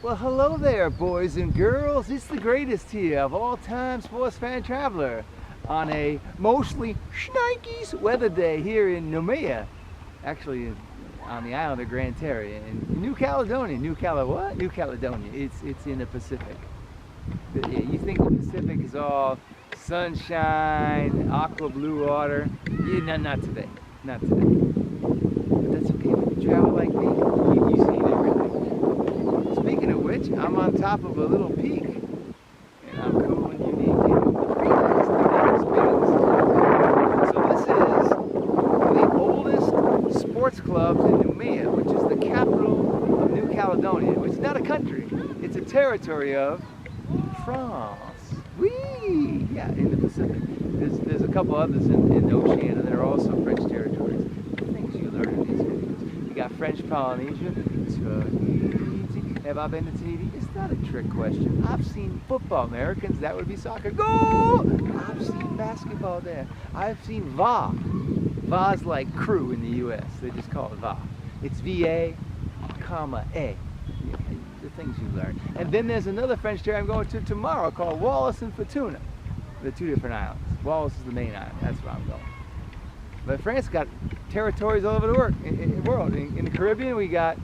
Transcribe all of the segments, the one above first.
Well, hello there, boys and girls. It's the greatest here of all time sports fan traveler on a mostly shnikes weather day here in Nouméa, actually on the island of Grand Terre in New Caledonia. New Caledonia. It's in the Pacific. But yeah, you think the Pacific is all sunshine, aqua blue water? Yeah, not today. Not today. But that's okay. When you travel like me, you see everything. Speaking of which, I'm on top of a little peak, and I'm cool and unique. So this is the oldest sports club in Nouméa, which is the capital of New Caledonia, which is not a country. It's a territory of France. Whee! Yeah, in the Pacific. There's a couple others in Oceania that are also French territories. Things you learn in these videos. You got French Polynesia. Have I been to Tahiti? It's not a trick question. I've seen football. Americans, that would be soccer. Go! I've seen basketball there. I've seen VA. VA's like crew in the U.S. They just call it VA. It's V-A, comma, A. Yeah, the things you learn. And then there's another French territory I'm going to tomorrow called Wallis and Futuna. They're two different islands. Wallis is the main island. That's where I'm going. But France got territories all over the world. In the Caribbean, we got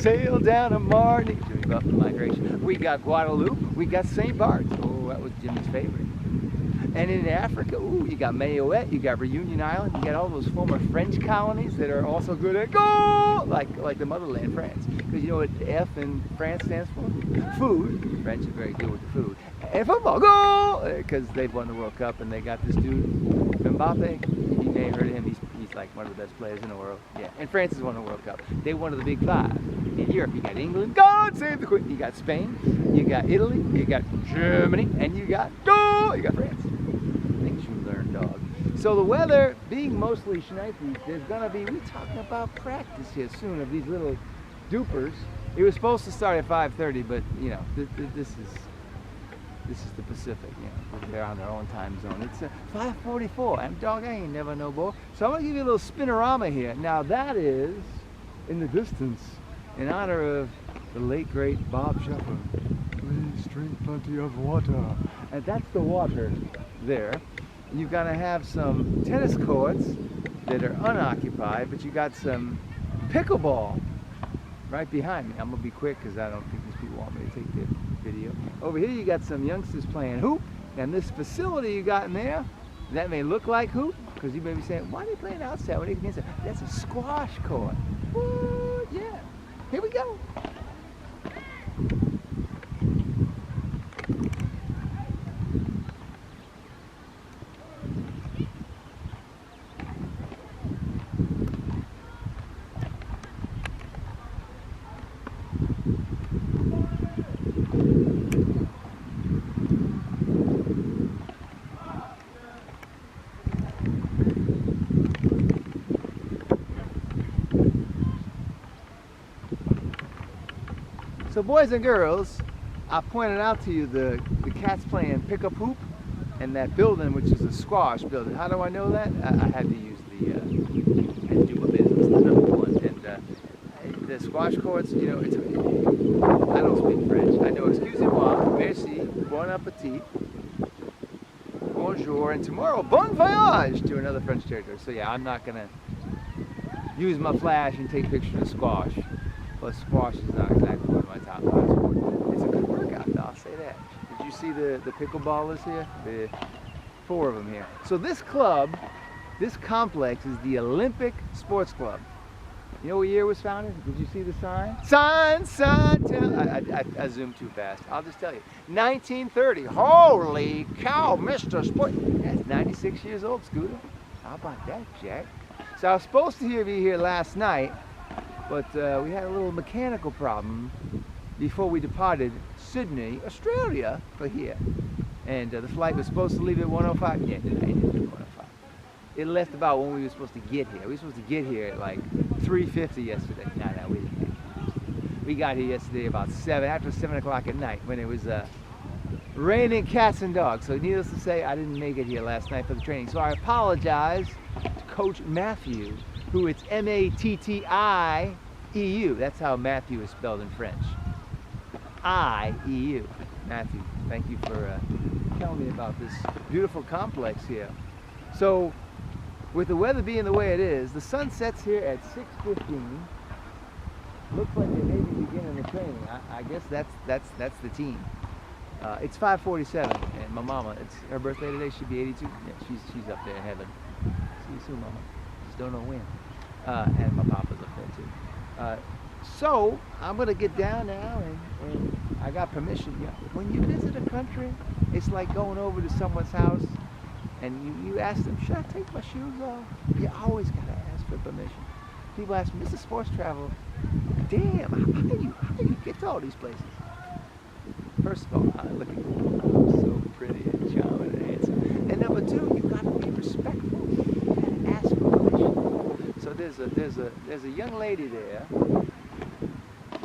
sail down to Martinique, about the migration. We got Guadeloupe, we got St. Bart's. Oh, that was Jimmy's favorite. And in Africa, ooh, you got Mayotte, you got Reunion Island, you got all those former French colonies that are also good at go, like the motherland, France. Because you know what F in France stands for? Food. French is very good with the food. And football, go! Because they've won the World Cup and they got this dude, Mbappe. You may have heard of him. He's like one of the best players in the world. Yeah, and France has won the World Cup. They won the Big Five. In Europe, you got England, God save the Queen. You got Spain, you got Italy, you got Germany, and you got France. Things you learn, dog. So the weather being mostly shnikes, there's gonna be, we're talking about practice here soon of these little dupers. It was supposed to start at 5:30, but you know, this is the Pacific, you know, they're on their own time zone. It's 5:44, and dog, I ain't never no more. So I'm gonna give you a little spinorama here. Now that is, in the distance, in honor of the late great Bob Sheffer. Please drink plenty of water. And that's the water there. And you're gonna have some tennis courts that are unoccupied, but you got some pickleball right behind me. I'm gonna be quick because I don't think these people want me to take the video. Over here you got some youngsters playing hoop, and this facility you got in there, that may look like hoop, because you may be saying, why are they playing outside when they can inside? That's a squash court. Woo, yeah. Here we go. So boys and girls, I pointed out to you the cats playing pickup hoop and that building, which is a squash building. How do I know that? I had to use I had to do my business, the number one. And the squash courts, you know, I don't speak French. I know excusez-moi, merci, bon appetit, bonjour, and tomorrow, bon voyage to another French territory. So yeah, I'm not gonna use my flash and take pictures of squash. But squash is not exactly one of my top 5 sports. It's a good workout, though, I'll say that. Did you see the pickleballers here? The 4 of them here. So this club, this complex is the Olympique Sports Club. You know what year it was founded? Did you see the sign? Sign, I zoomed too fast. I'll just tell you. 1930. Holy cow, Mr. Sport. That's 96 years old, Scooter. How about that, Jack? So I was supposed to be here last night, but we had a little mechanical problem before we departed Sydney, Australia, for here. And the flight was supposed to leave at 1:05. Yeah, it didn't leave at 1:05. It left about when we were supposed to get here. We were supposed to get here at like 3:50 yesterday. No, we didn't. We got here yesterday about after 7 o'clock at night, when it was raining cats and dogs. So needless to say, I didn't make it here last night for the training. So I apologize to Coach Matthew, who it's M-A-T-T-I-E-U. That's how Matthew is spelled in French. IEU. Matthew, thank you for telling me about this beautiful complex here. So, with the weather being the way it is, the sun sets here at 6:15. Looks like they may be beginning the training. I guess that's the team. It's 5:47, and my mama, it's her birthday today. She'll be 82. Yeah, she's up there in heaven. See you soon, mama. Just don't know when. And my papa's up there too. So I'm gonna get down now, and I got permission. Yeah. When you visit a country, it's like going over to someone's house, and you ask them, should I take my shoes off? You always gotta ask for permission. People ask me, Mr. Sports Travel, damn, how do you get to all these places? First of all, look at you, so pretty and charming and handsome. And number two, you gotta be respectful. You gotta ask for permission. So there's a young lady there.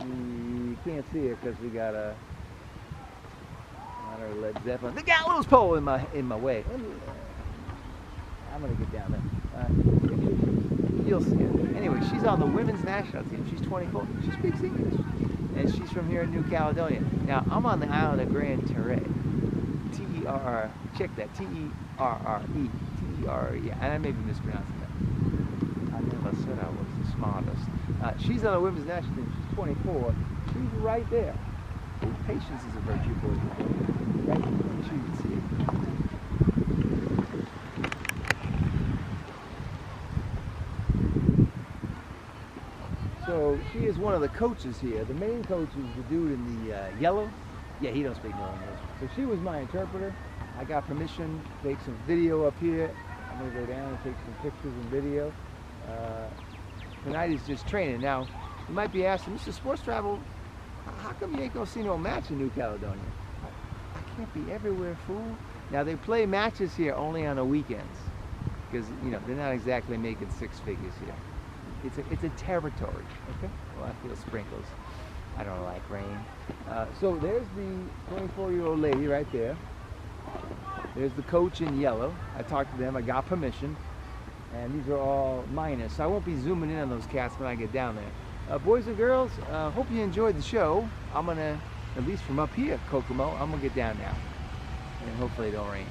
You can't see her because we got a Led Zeppelin. The gallows pole in my way. I'm gonna get down there. You'll see it. Anyway, she's on the women's national team. She's 24. She speaks English, and she's from here in New Caledonia. Now I'm on the island of Grand Terre. T-E-R-R. Check that. T-E-R-R-E. T-E-R-R-E. Yeah, and I may be mispronouncing that. I never said I was the smartest. She's on the women's national team. She's 24. She's right there. Patience is a virtue, boys and girls. Right? I'm sure you can see it. So she is one of the coaches here. The main coach is the dude in the yellow. Yeah, he don't speak no English. So she was my interpreter. I got permission to take some video up here. I'm gonna go down and take some pictures and video. Tonight is just training. Now, you might be asking, Mr. Sports Travel, how come you ain't gonna see no match in New Caledonia? I can't be everywhere, fool. Now they play matches here only on the weekends, because they're not exactly making six figures here. It's a territory, okay? Well, I feel sprinkles. I don't like rain. So there's the 24-year-old lady right there. There's the coach in yellow. I talked to them. I got permission, and these are all minors. So I won't be zooming in on those cats when I get down there. Boys and girls, hope you enjoyed the show. I'm gonna, at least from up here, Kokomo, I'm gonna get down now, and hopefully it don't rain.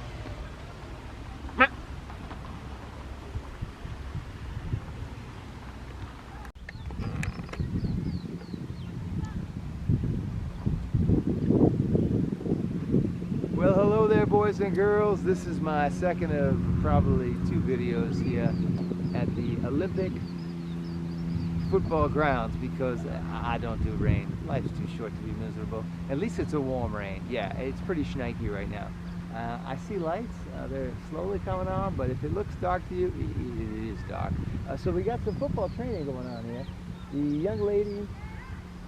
Well, hello there, boys and girls. This is my second of probably 2 videos here at the Olympique football grounds, because I don't do rain. Life's too short to be miserable. At least it's a warm rain. Yeah, it's pretty shnikey right now. I see lights. They're slowly coming on, but if it looks dark to you, it is dark. So we got some football training going on here. The young lady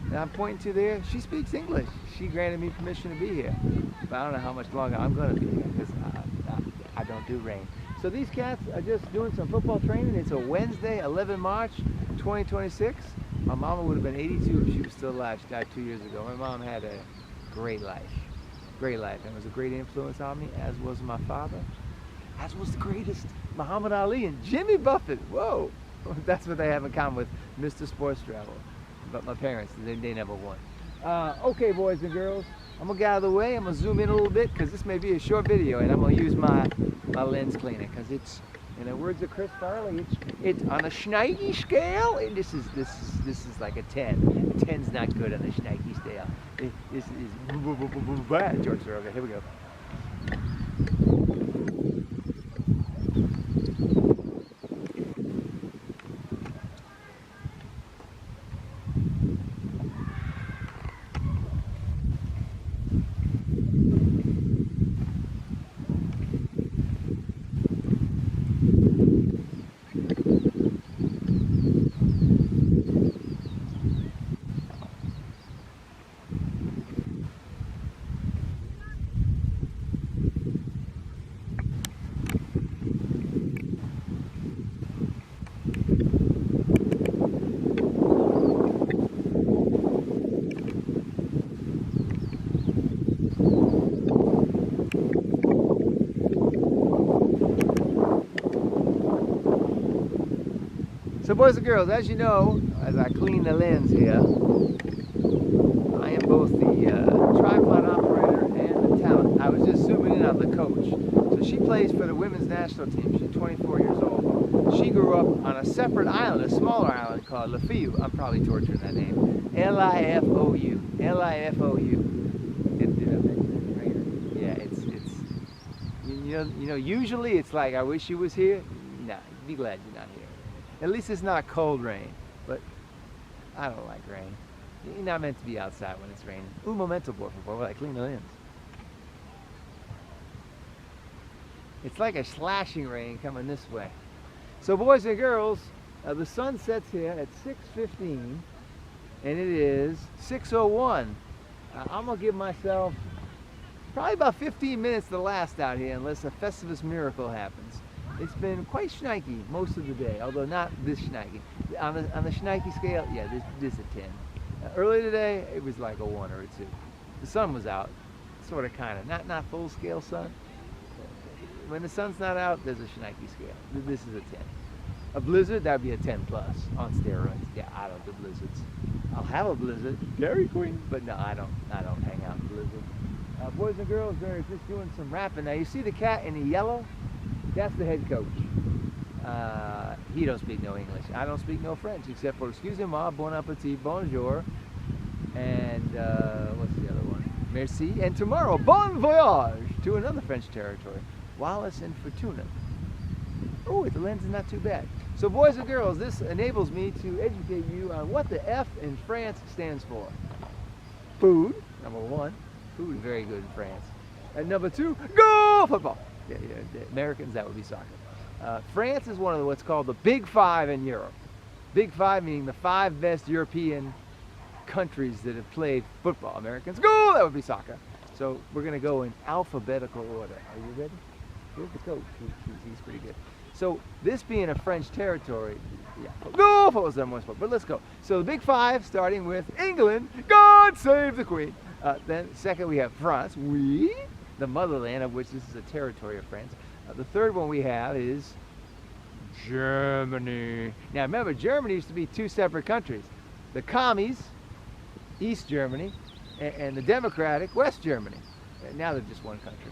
that I'm pointing to there, she speaks English. She granted me permission to be here. But I don't know how much longer I'm going to be here, because I don't do rain. So these cats are just doing some football training. It's a Wednesday, 11 March 2026. My mama would have been 82 if she was still alive. She died 2 years ago. My mom had a great life. Great life. And was a great influence on me, as was my father. As was the greatest Muhammad Ali and Jimmy Buffett. Whoa. That's what they have in common with Mr. Sports Travel. But my parents, they never won. Okay, boys and girls, I'm gonna get out of the way. I'm gonna zoom in a little bit, because this may be a short video, and I'm gonna use my lens cleaner, because it's, in the words of Chris Farley, it's on a shnikey scale, and this is like a 10. 10's not good on the shnikey scale. This is bad. George, okay, here we go. So boys and girls, as you know, as I clean the lens here, I am both the tripod operator and the talent. I was just zooming in on the coach. So she plays for the women's national team. She's 24 years old. She grew up on a separate island, a smaller island called Lifou. I'm probably torturing that name. Lifou. Lifou. Yeah, it's you know, usually it's like, I wish you was here. Nah, be glad you're not here. At least it's not cold rain, but I don't like rain. You're not meant to be outside when it's raining. Un momento, por favor, like clean the lens. It's like a slashing rain coming this way. So boys and girls, the sun sets here at 6:15 and it is 6:01. I'm gonna give myself probably about 15 minutes to last out here unless a Festivus miracle happens. It's been quite shnikey most of the day, although not this shnikey. On the shnikey scale, yeah, this is a 10. Early today, it was like a 1 or a 2. The sun was out, sort of, kind of, not full scale sun. When the sun's not out, there's a shnikey scale. This is a 10. A blizzard, that'd be a 10 plus on steroids. Yeah, I don't do blizzards. I'll have a blizzard, Dairy Queen, but no, I don't hang out in blizzard. Boys and girls, they're just doing some rapping. Now you see the cat in the yellow? That's the head coach. He don't speak no English. I don't speak no French, except for excusez-moi, bon appetit, bonjour, and what's the other one? Merci, and tomorrow, bon voyage to another French territory, Wallis and Fortuna. Oh, the lens is not too bad. So boys and girls, this enables me to educate you on what the F in France stands for. Food, number 1. Food, very good in France. And number 2, go football. Yeah, the Americans, that would be soccer. France is one of what's called the Big Five in Europe. Big Five meaning the 5 best European countries that have played football. Americans, go, that would be soccer. So we're going to go in alphabetical order. Are you ready? Here's the coach. He's pretty good. So this being a French territory, yeah, go football is the number 1 sport. But let's go. So the Big Five, starting with England, God save the Queen. Then second we have France, oui, the motherland of which this is a territory of France. The third one we have is Germany. Now remember, Germany used to be 2 separate countries. The commies, East Germany, and the democratic, West Germany. Now they're just one country.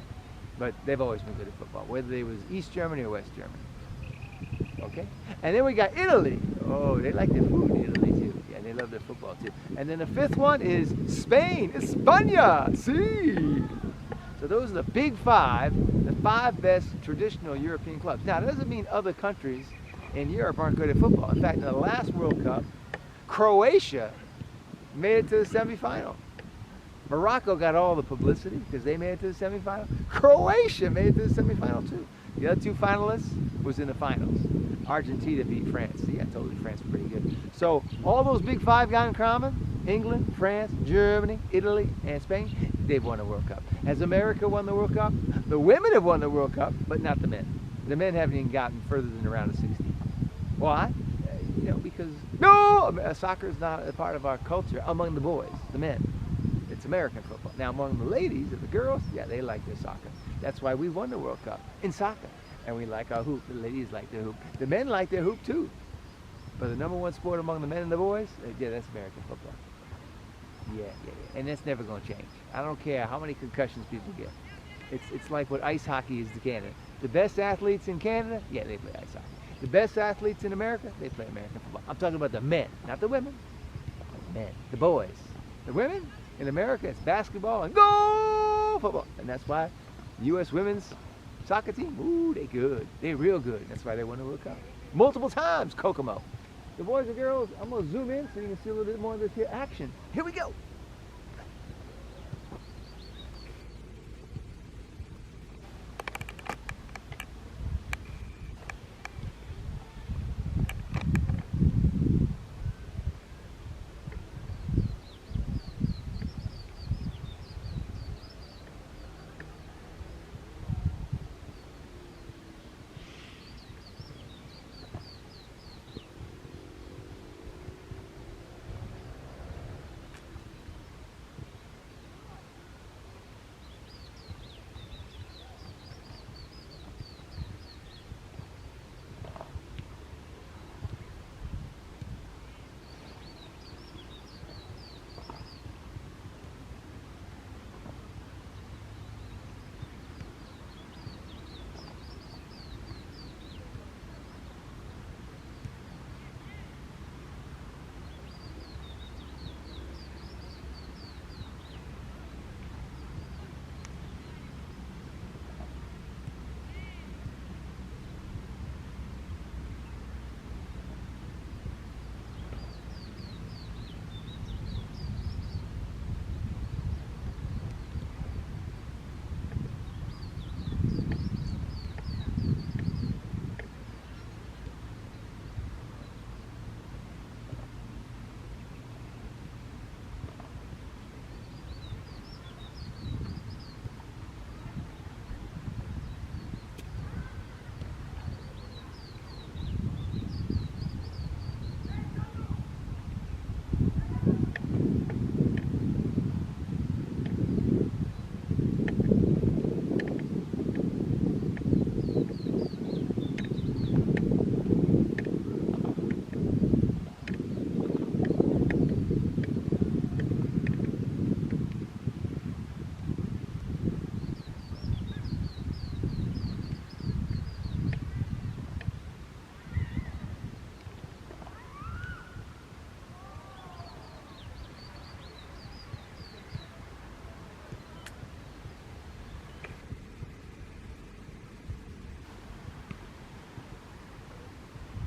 But they've always been good at football, whether they was East Germany or West Germany. Okay? And then we got Italy. Oh, they like their food in Italy too. Yeah, they love their football too. And then the 5th one is Spain, España. Sí. So those are the Big Five, the 5 best traditional European clubs. Now, that doesn't mean other countries in Europe aren't good at football. In fact, in the last World Cup, Croatia made it to the semifinal. Morocco got all the publicity because they made it to the semifinal. Croatia made it to the semifinal too. The other 2 finalists was in the finals. Argentina beat France. See, I told you France was pretty good. So all those Big Five got in common: England, France, Germany, Italy, and Spain. They've won the World Cup. Has America won the World Cup? The women have won the World Cup, but not the men. The men haven't even gotten further than the round of 16. Why? You know, because soccer is not a part of our culture among the boys, the men. It's American football. Now among the ladies and the girls, yeah, they like their soccer. That's why we won the World Cup in soccer. And we like our hoop. The ladies like their hoop. The men like their hoop too. But the number 1 sport among the men and the boys, yeah, that's American football. Yeah. And that's never going to change. I don't care how many concussions people get. It's like what ice hockey is to Canada. The best athletes in Canada, yeah, they play ice hockey. The best athletes in America, they play American football. I'm talking about the men, not the women. The men, the boys. The women in America, it's basketball and go football. And that's why the U.S. women's soccer team, ooh, they good. They real good. That's why they won the World Cup. Multiple times, Kokomo. The boys and girls, I'm going to zoom in so you can see a little bit more of this here action. Here we go.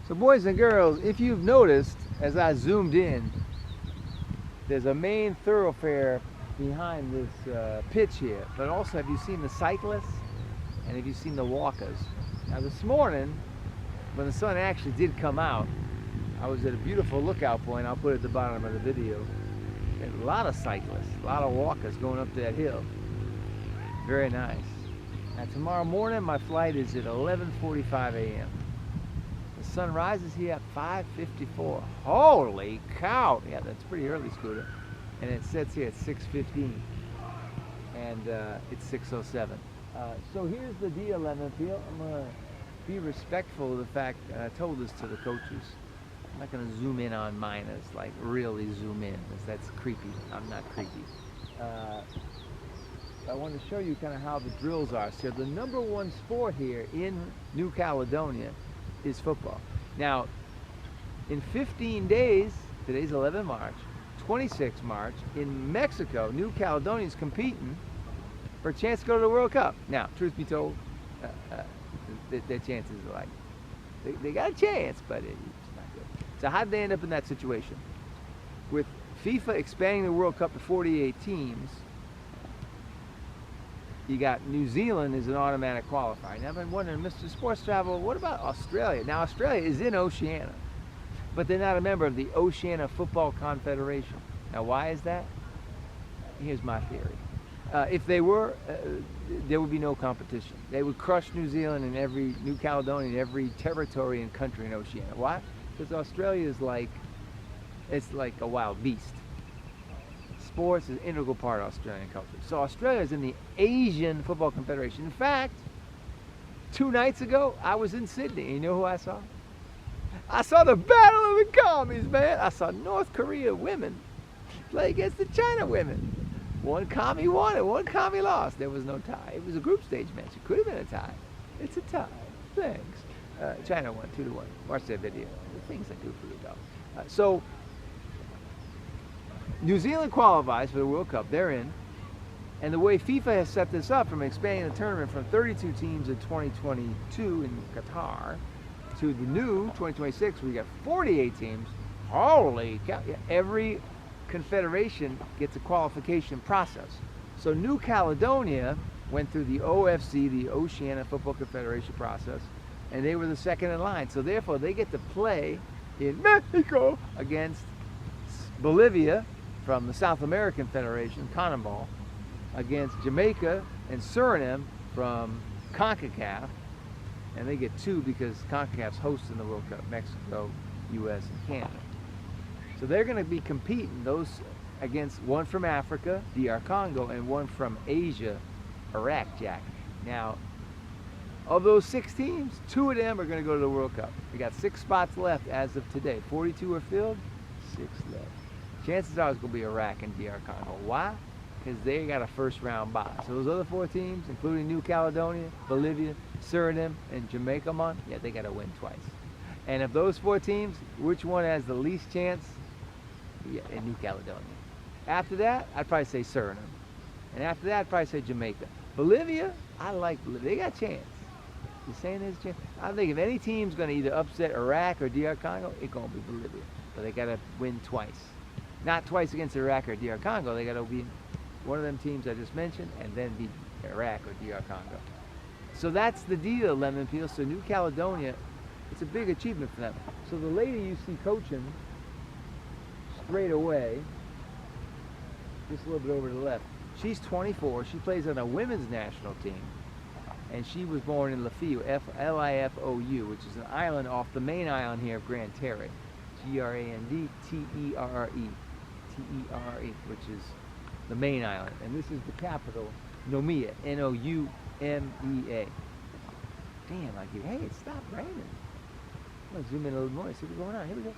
So boys and girls, if you've noticed, as I zoomed in, there's a main thoroughfare behind this pitch here. But also, have you seen the cyclists? And have you seen the walkers? Now this morning, when the sun actually did come out, I was at a beautiful lookout point. I'll put it at the bottom of the video. And a lot of cyclists, a lot of walkers going up that hill. Very nice. Now tomorrow morning, my flight is at 11:45 a.m. The sun rises here at 5:54. Holy cow! Yeah, that's pretty early, Scooter. And it sets here at 6:15. And it's 6:07. So here's the deal, Lemon Peel. I'm going to be respectful of the fact, and I told this to the coaches, I'm not going to zoom in on minors, like really zoom in, because that's creepy. I'm not creepy. I want to show you kind of how the drills are. So the number one sport here in New Caledonia is football. Now, in 15 days, today's 11 March, 26 March, in Mexico, New Caledonia is competing for a chance to go to the World Cup. Now, truth be told, their chances are like, they got a chance, but it's not good. So how did they end up in that situation? With FIFA expanding the World Cup to 48 teams, you got New Zealand as an automatic qualifier. Now I've been wondering, Mr. Sports Travel, what about Australia? Now Australia is in Oceania, but they're not a member of the Oceania Football Confederation. Now why is that? Here's my theory. If they were, there would be no competition. They would crush New Zealand and every New Caledonia and every territory and country in Oceania. Why? Because Australia is like, it's like a wild beast. Sports is an integral part of Australian culture. So Australia is in the Asian Football Confederation. In fact, 2 nights ago, I was in Sydney. You know who I saw? I saw the Battle of the Commies, man. I saw North Korea women play against the China women. One commie won and one commie lost. There was no tie. It was a group stage match. It could have been a tie. It's a tie. Thanks. China won 2-1. Watch that video. The things I do for you, dog. So New Zealand qualifies for the World Cup. They're in. And the way FIFA has set this up, from expanding the tournament from 32 teams in 2022 in Qatar to the new 2026, we got 48 teams. Holy cow. Yeah, every confederation gets a qualification process. So New Caledonia went through the OFC, the Oceania Football Confederation process, and they were the second in line. So therefore they get to play in Mexico against Bolivia from the South American Federation, CONMEBOL, against Jamaica and Suriname from CONCACAF, and they get 2 because CONCACAF's hosting the World Cup, Mexico, US, and Canada. So they're going to be competing those against one from Africa, DR Congo, and one from Asia, Iraq, Jack. Now, of those 6 teams, 2 of them are going to go to the World Cup. We got 6 spots left as of today. 42 are filled, 6 left. Chances are it's going to be Iraq and DR Congo. Why? Because they got a first-round bye. So those other 4 teams, including New Caledonia, Bolivia, Suriname, and Jamaica, yeah, they got to win twice. And of those 4 teams, which one has the least chance? Yeah, in New Caledonia. After that, I'd probably say Suriname. And after that, I'd probably say Jamaica. Bolivia, I like Bolivia. They got a chance. You saying there's a chance? I think if any team's going to either upset Iraq or DR Congo, it's going to be Bolivia. But they got to win twice. Not twice against Iraq or DR Congo. They got to beat one of them teams I just mentioned and then beat Iraq or DR Congo. So that's the deal, Lemon Peel. So New Caledonia, it's a big achievement for them. So the lady you see coaching straight away, just a little bit over to the left, she's 24. She plays on a women's national team, and she was born in Lifou, Lifou, which is an island off the main island here of Grand Terre, Grandterre, Terre, which is the main island, and this is the capital, Nouméa, Noumea. Damn, like you. Hey, it stopped raining. I'm gonna zoom in a little more. See what's going on. Here we go.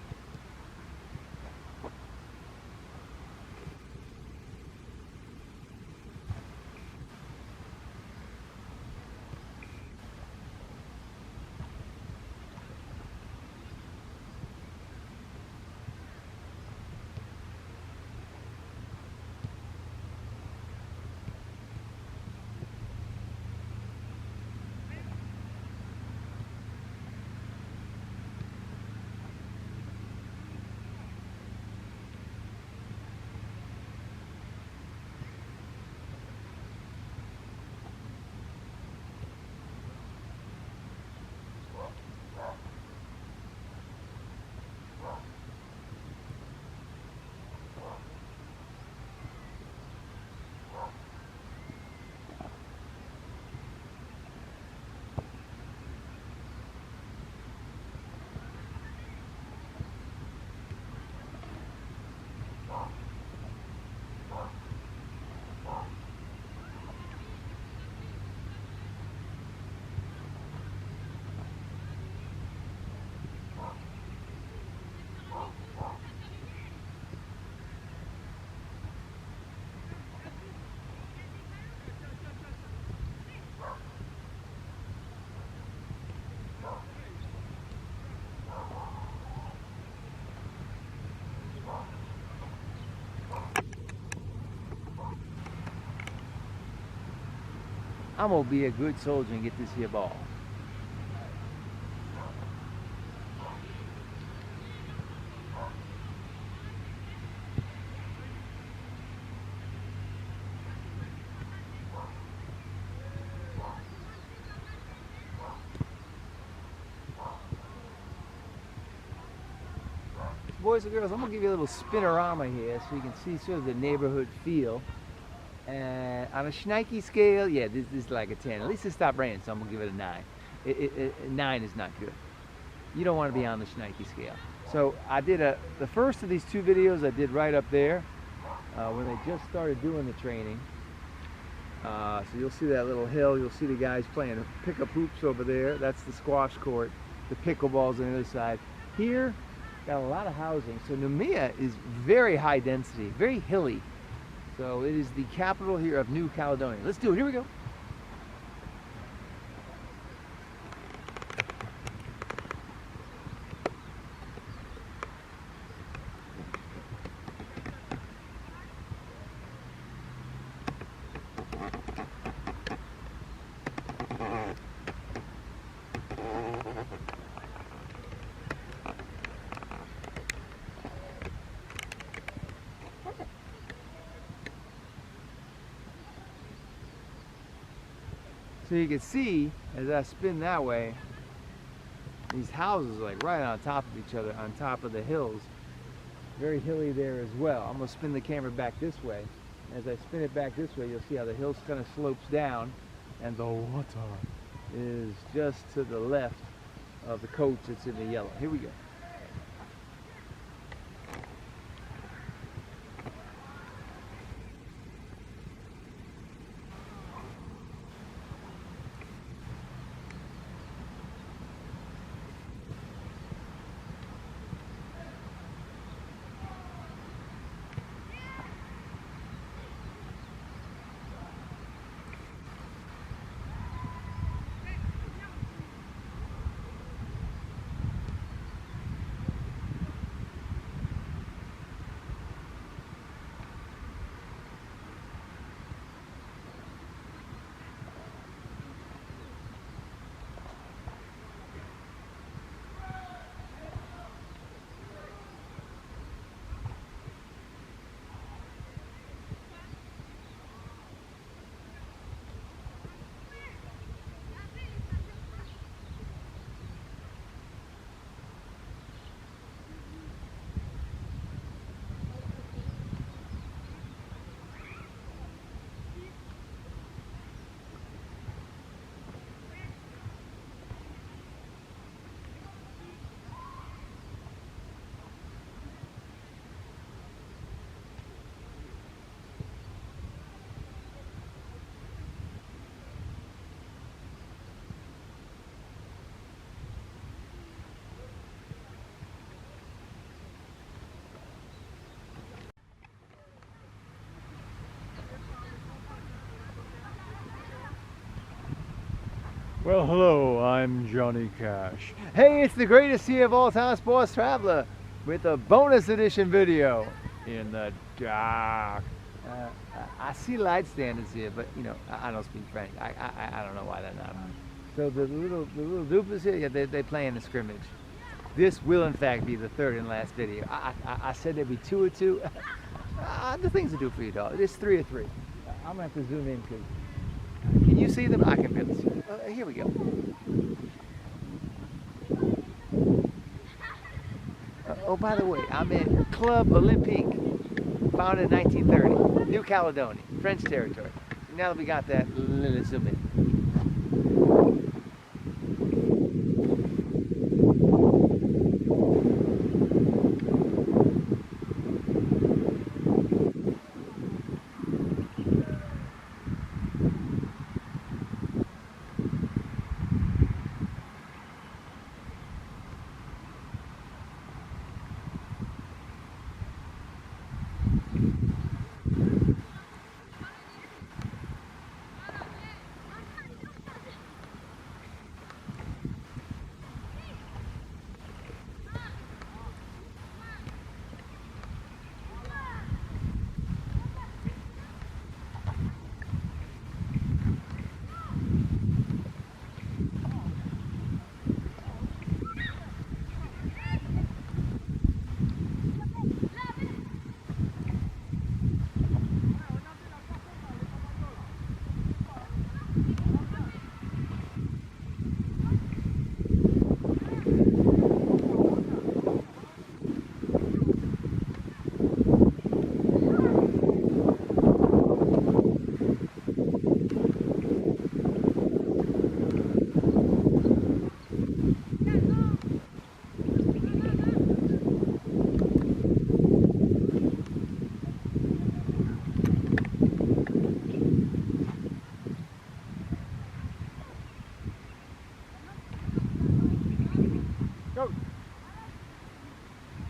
I'm gonna be a good soldier and get this here ball. Boys and girls, I'm gonna give you a little spinorama here so you can see sort of the neighborhood feel. And on a Schneike scale, yeah, this is like a 10. At least it stopped raining, so I'm gonna give it a 9. 9 is not good. You don't want to be on the Schneike scale. So I did the first of these 2 videos I did right up there when they just started doing the training. So you'll see that little hill. You'll see the guys playing pickup hoops over there. That's the squash court. The pickleball's on the other side. Here, got a lot of housing. So Nouméa is very high density, very hilly. So it is the capital here of New Caledonia. Let's do it. Here we go. So you can see, as I spin that way, these houses are like right on top of each other, on top of the hills. Very hilly there as well. I'm gonna spin the camera back this way. As I spin it back this way, you'll see how the hill kind of slopes down, and the water is just to the left of the coach that's in the yellow. Here we go. Well, hello, I'm Johnny Cash. Hey, it's the greatest sea of all time sports traveler with a bonus edition video in the dark. I see light standards here, but you know, I don't speak French. I don't know why they're not on. So the little doofus here, yeah, they play in the scrimmage. This will in fact be the third and last video. I said there'd be 2 or 2. The things to do for you, dog. It's 3 or 3. I'm gonna have to zoom in because. Can you see them? I can barely see them. Here we go. Oh, by the way, I'm at Club Olympique, founded in 1930, New Caledonia, French territory. Now that we got that, let's zoom in.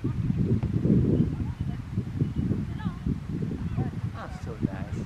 Oh, so nice.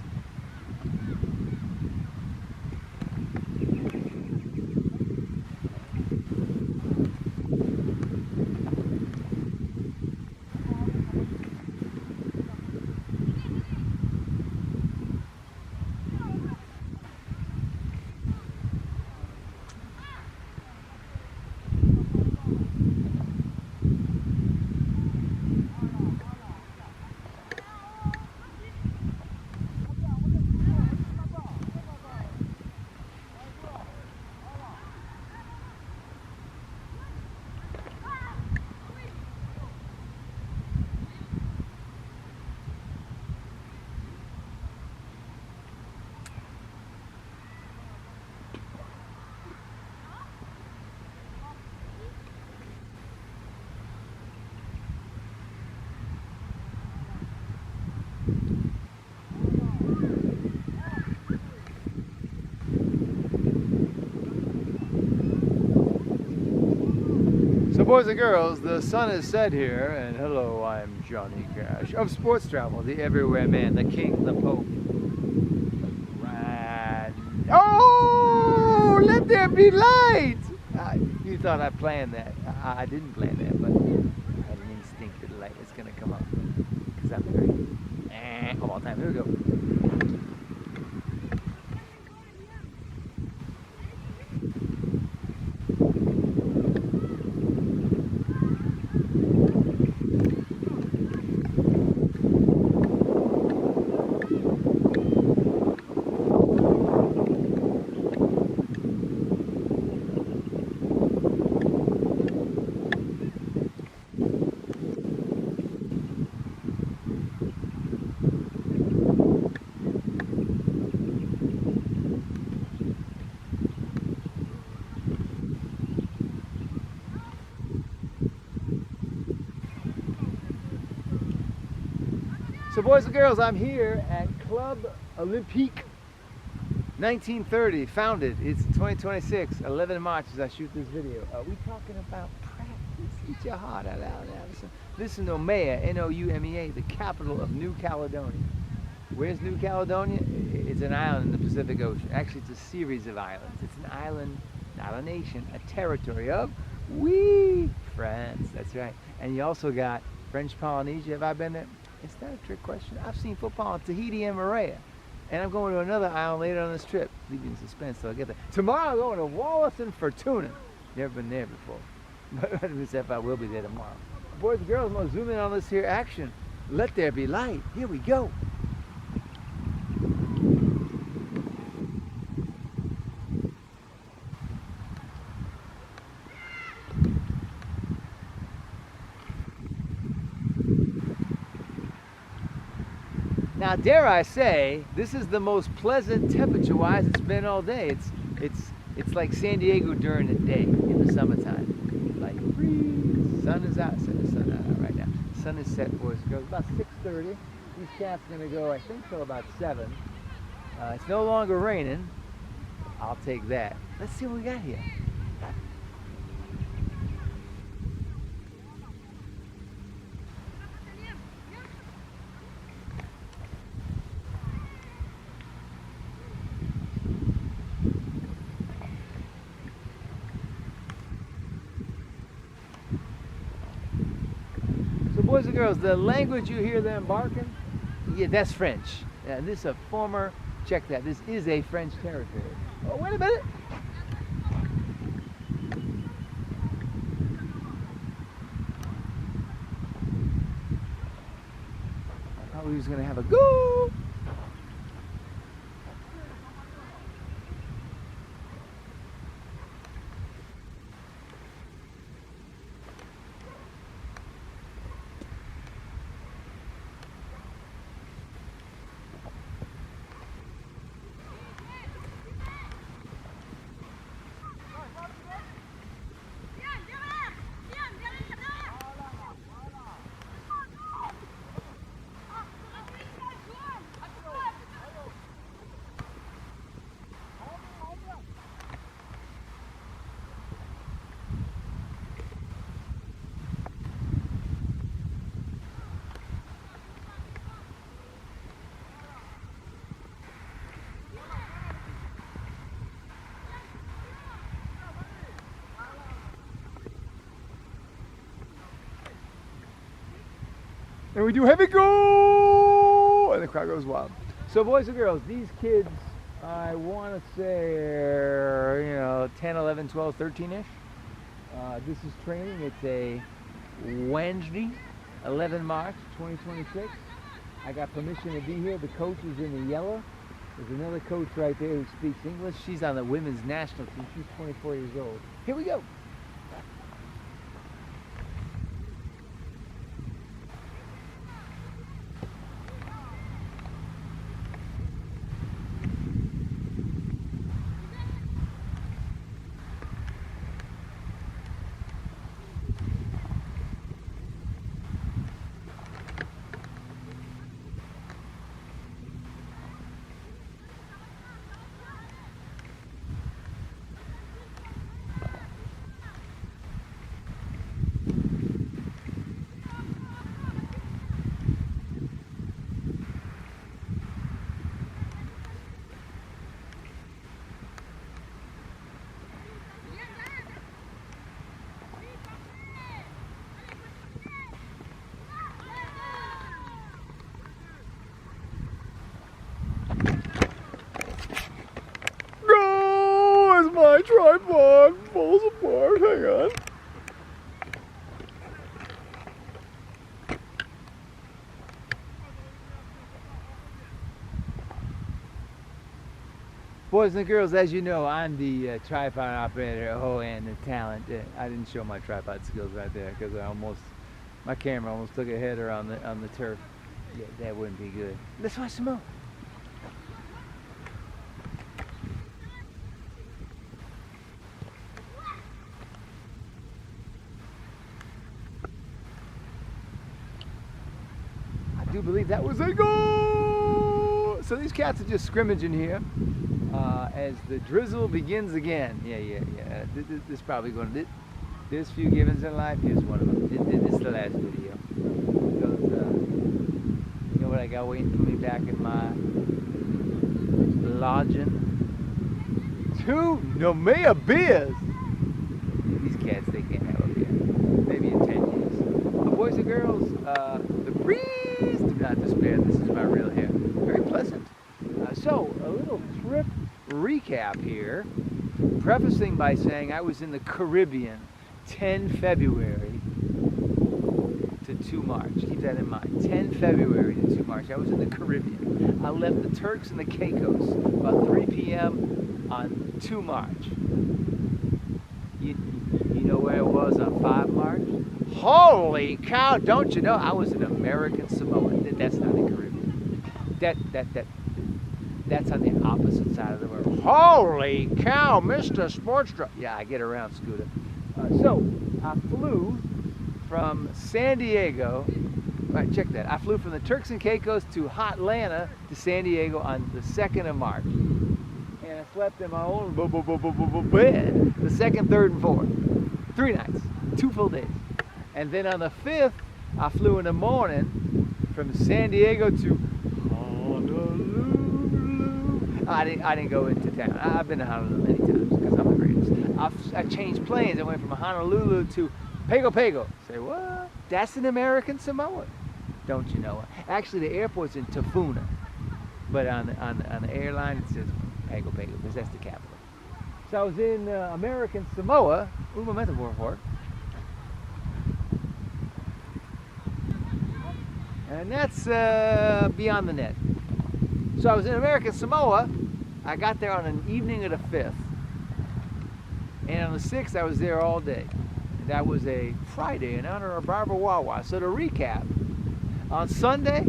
So boys and girls, the sun has set here, and hello, I'm Johnny Cash of Sports Travel, the everywhere man, the king, the pope. Right. Oh, let there be light! You thought I planned that. I didn't plan that, but I had an instinct that light is going to come up. Because I'm very... Come on, time. Here we go. So boys and girls, I'm here at Club Olympique, 1930, founded. It's 2026, 11 March as I shoot this video. We talking about practice. Eat your heart out loud now. This is Nouméa, N-O-U-M-E-A, the capital of New Caledonia. Where's New Caledonia? It's an island in the Pacific Ocean. Actually, it's a series of islands. It's an island, not a nation, a territory of France. That's right. And you also got French Polynesia. Have I been there? Is that a trick question? I've seen football in Tahiti and Moorea. And I'm going to another island later on this trip. Leave you in suspense till I get there. Tomorrow I'm going to Wallace and Fortuna. Never been there before. But if I will be there tomorrow. Boys and girls, I'm going to zoom in on this here action. Let there be light. Here we go. Now, dare I say, this is the most pleasant temperature-wise it's been all day. It's like San Diego during the day in the summertime. Like breeze. Sun is out. Set the sun out right now. Sun is set, boys and girls. About 6:30. These cats are gonna go, I think, till about 7. It's no longer raining. I'll take that. Let's see what we got here. Boys and girls, the language you hear them barking, yeah, that's French. This is a former, check that, this is a French territory. Oh, wait a minute. I thought we was gonna have a go. And we do heavy go, and the crowd goes wild. So boys and girls, these kids, I want to say, are, 10, 11, 12, 13-ish. This is training. It's a Wednesday, 11 March, 2026. I got permission to be here. The coach is in the yellow. There's another coach right there who speaks English. She's on the women's national team. She's 24 years old. Here we go. My tripod falls apart. Hang on. Boys and girls, as you know, I'm the tripod operator. Oh, and the talent. I didn't show my tripod skills right there because my camera almost took a header on the turf. Yeah, that wouldn't be good. Let's watch some more. I do believe that was a goal. So these cats are just scrimmaging here as the drizzle begins again. Yeah. This is probably going to. There's few givens in life. Here's one of them. This is the last video. Because, you know what I got waiting for me back in my lodging? 2 Nouméa beers. These cats, they can't have a beer. Maybe in 10 years. But boys and girls, the breeze, do not despair. This is my real hair. Very pleasant. So, a little trip recap here, prefacing by saying I was in the Caribbean 10 February to 2 March. Keep that in mind. 10 February to 2 March. I was in the Caribbean. I left the Turks and the Caicos about 3 p.m. on 2 March. You know where I was on 5 March? Holy cow, don't you know? I was in American Samoa. That's not the Caribbean. That's on the opposite side of the world. Holy cow, Mr. Sports Truck. Yeah, I get around, Scooter. So, I flew from San Diego. Right, check that. I flew from the Turks and Caicos to Hotlanta to San Diego on the 2nd of March. And I slept in my own bed the 2nd, 3rd, and 4th. 3 nights. 2 full days. And then on the 5th, I flew in the morning from San Diego to Honolulu. I didn't go into town. I've been to Honolulu many times because I'm the greatest. I changed planes. I went from Honolulu to Pago Pago. Say what? That's in American Samoa. Don't you know? Actually, the airport's in Tafuna, but on the airline it says Pago Pago because that's the capital. So I was in American Samoa. Un momento, por favor. And that's beyond the net. So I was in American Samoa. I got there on an evening of the 5th. And on the 6th, I was there all day. That was a Friday in honor of Barbara Wawa. So to recap, on Sunday,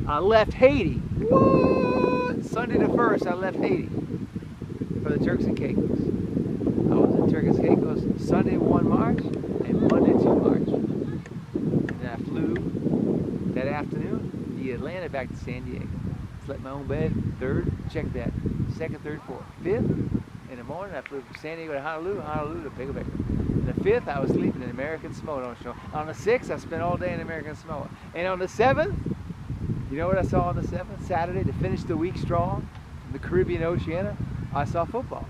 I left Haiti. What? Sunday the 1st, I left Haiti for the Turks and Caicos. I was in Turks and Caicos Sunday 1 March and Monday 2 March. And I flew that afternoon via Atlanta back to San Diego. Slept in my own bed, 3rd, check that, 2nd, 3rd, 4th. 5th, in the morning, I flew from San Diego to Honolulu, Honolulu to Pago Pago. And the 5th, I was sleeping in American Samoa. On the 6th, I spent all day in American Samoa. And on the 7th, you know what I saw on the 7th? Saturday, to finish the week strong, in the Caribbean Oceania, I saw football.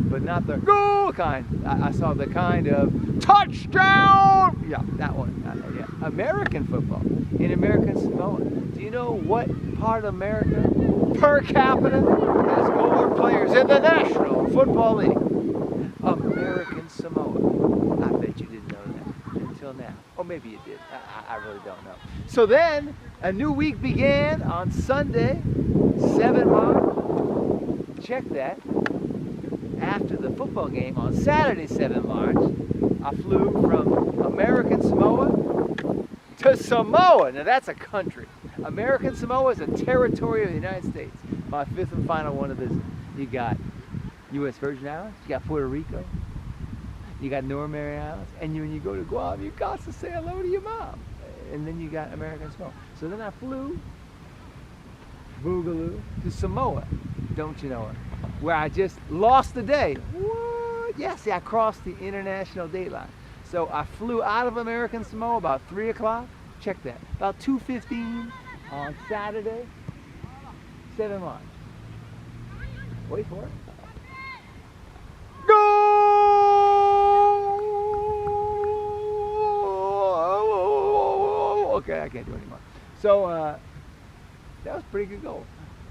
but not the go kind. I saw the kind of touchdown. Yeah, that one. Yeah. American football in American Samoa. Do you know what part of America per capita has more players in the National Football League? American Samoa. I bet you didn't know that until now. Or maybe you did. I really don't know. So then, a new week began on Sunday, 7 March. Check that. After the football game on Saturday, 7 March, I flew from American Samoa to Samoa. Now that's a country. American Samoa is a territory of the United States. My fifth and final one to visit. You got U.S. Virgin Islands, you got Puerto Rico, you got Nouméa Islands, and when you go to Guam, you got to say hello to your mom. And then you got American Samoa. So then I flew boogaloo to Samoa, don't you know it, where I just lost the day. What? Yes, I crossed the international date line. So I flew out of American Samoa about 3 o'clock. Check that. About 2:15 on Saturday, 7 March. Wait for it. Go! Okay, I can't do it anymore. So that was a pretty good goal.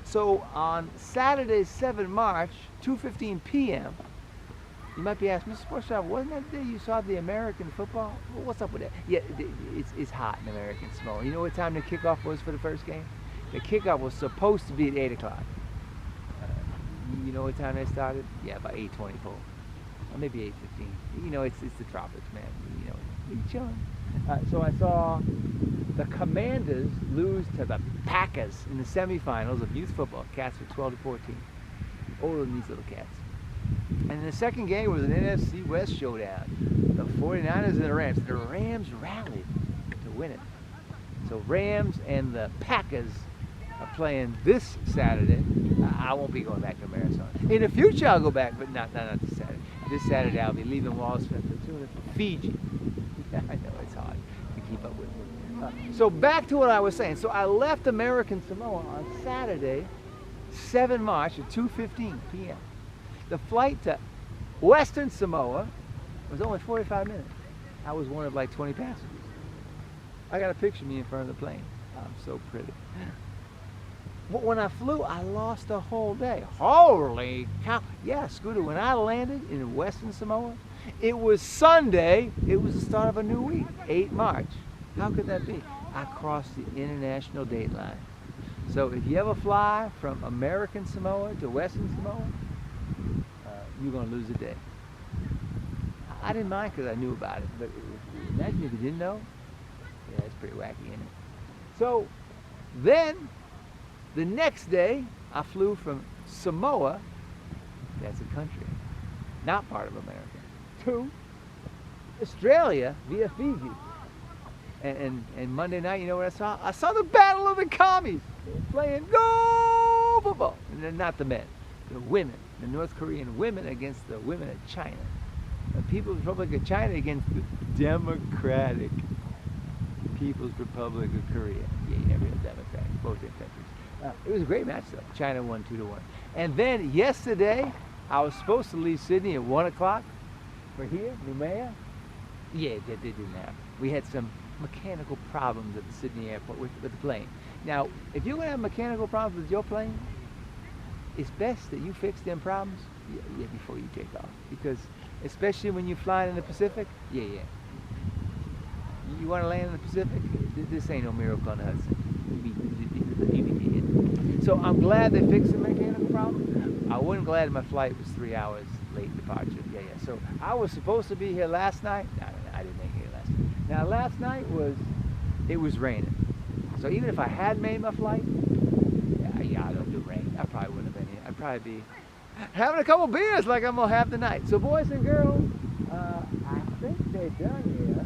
So on Saturday, 7 March, 2:15 p.m., you might be asking, Mr. Sports Travel, wasn't that the day you saw the American football? Well, what's up with that? Yeah, it's hot in American Samoa. You know what time the kickoff was for the first game? The kickoff was supposed to be at 8 o'clock. You know what time they started? Yeah, about 8:24. Or maybe 8:15. You know, it's the tropics, man. You know, you're chilling. So I saw the Commanders lose to the Packers in the semifinals of youth football. Cats were 12 to 14. Older than these little cats. And the second game was an NFC West showdown. The 49ers and the Rams. The Rams rallied to win it. So Rams and the Packers are playing this Saturday. I won't be going back to Marathon. In the future I'll go back, but not this Saturday. This Saturday I'll be leaving Wall Street for Fiji. I know it's hard to keep up with it. So back to what I was saying. So I left American Samoa on Saturday, 7 March at 2:15 p.m. The flight to Western Samoa was only 45 minutes. I was one of like 20 passengers. I got a picture of me in front of the plane. I'm so pretty. But when I flew, I lost a whole day. Holy cow. Yeah, Scooter, when I landed in Western Samoa, it was Sunday. It was the start of a new week, 8 March. How could that be? I crossed the international date line. So if you ever fly from American Samoa to Western Samoa, you're going to lose a day. I didn't mind because I knew about it, but imagine if you didn't know. Yeah, it's pretty wacky, isn't it? So then, the next day, I flew from Samoa, that's a country, not part of America, to Australia via Fiji. And Monday night, you know what I saw? I saw the Battle of the Commies playing go football. And they're not the men, the women. The North Korean women against the women of China. The People's Republic of China against the Democratic People's Republic of Korea. Yeah, real Democratic, both their countries. It was a great match though. China won 2-1. And then yesterday, I was supposed to leave Sydney at 1 o'clock for here, Nouméa. Yeah, that didn't happen. We had some mechanical problems at the Sydney airport with the plane. Now, if you're gonna have mechanical problems with your plane, it's best that you fix them problems before you take off, because especially when you're flying in the Pacific, you want to land in the Pacific, this ain't no miracle on the Hudson. So I'm glad they fixed the mechanical problem. I wasn't glad my flight was 3 hours late departure. So I was supposed to be here last night. No, I didn't make it here last night. Now last night it was raining. So even if I had made my flight, I don't do rain. I probably wouldn't have been here. I'd probably be having a couple beers like I'm gonna have tonight. So boys and girls, I think they're done here.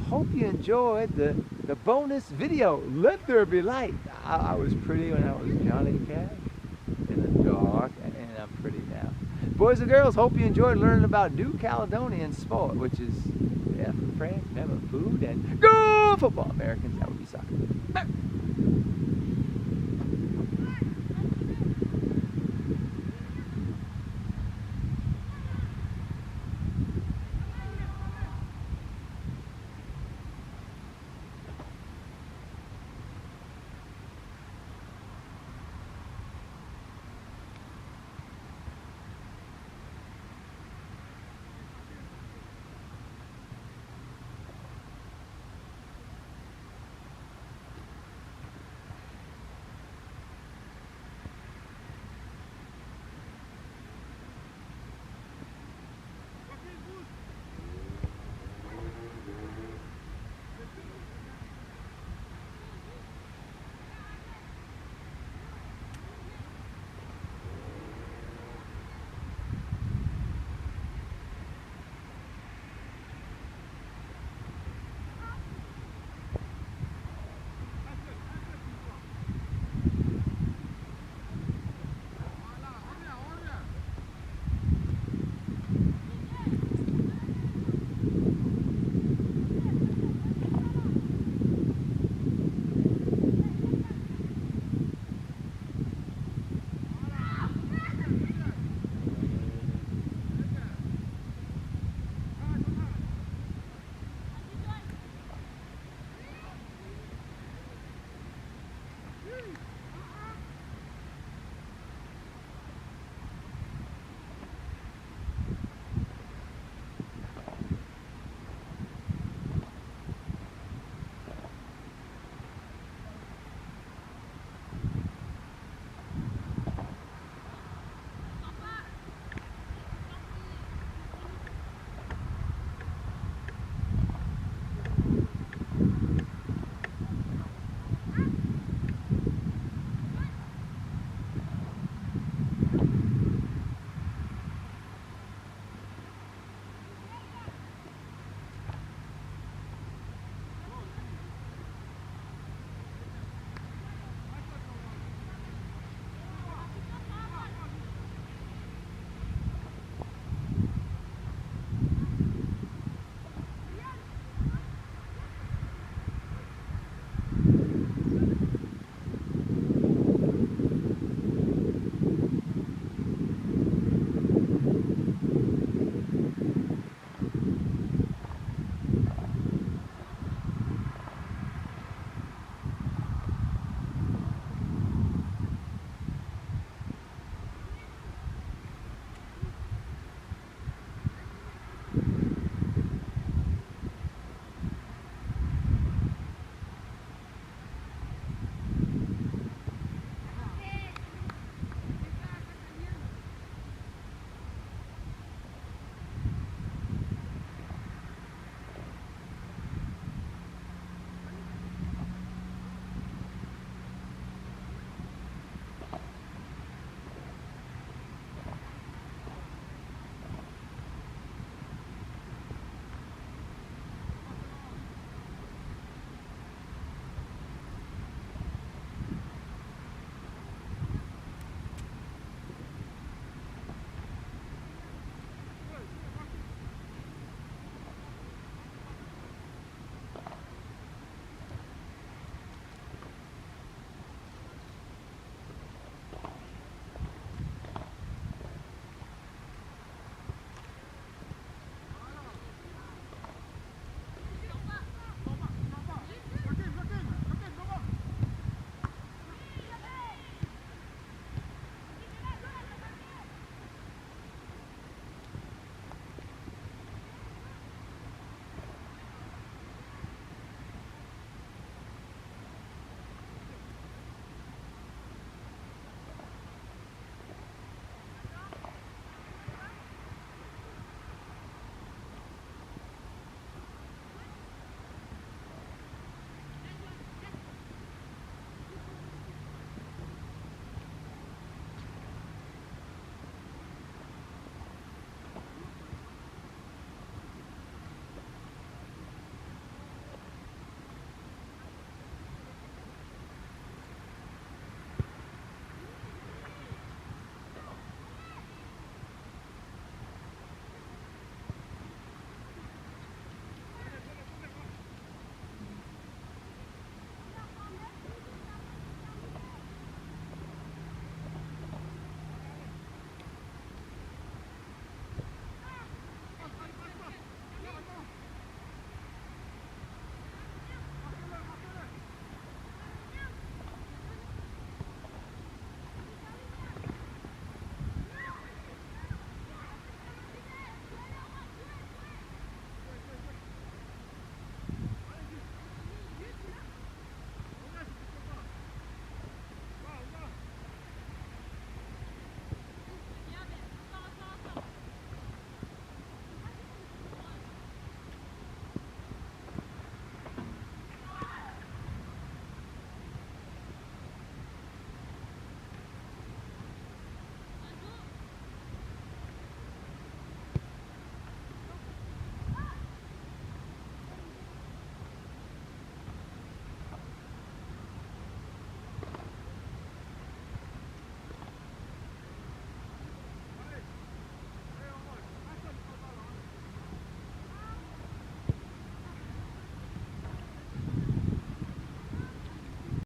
Hope you enjoyed the bonus video. Let there be light. I was pretty when I was Johnny Cash in the dark, and I'm pretty now. Boys and girls, hope you enjoyed learning about New Caledonian sport, which is from France, remember, food and go football. Americans, that would be soccer.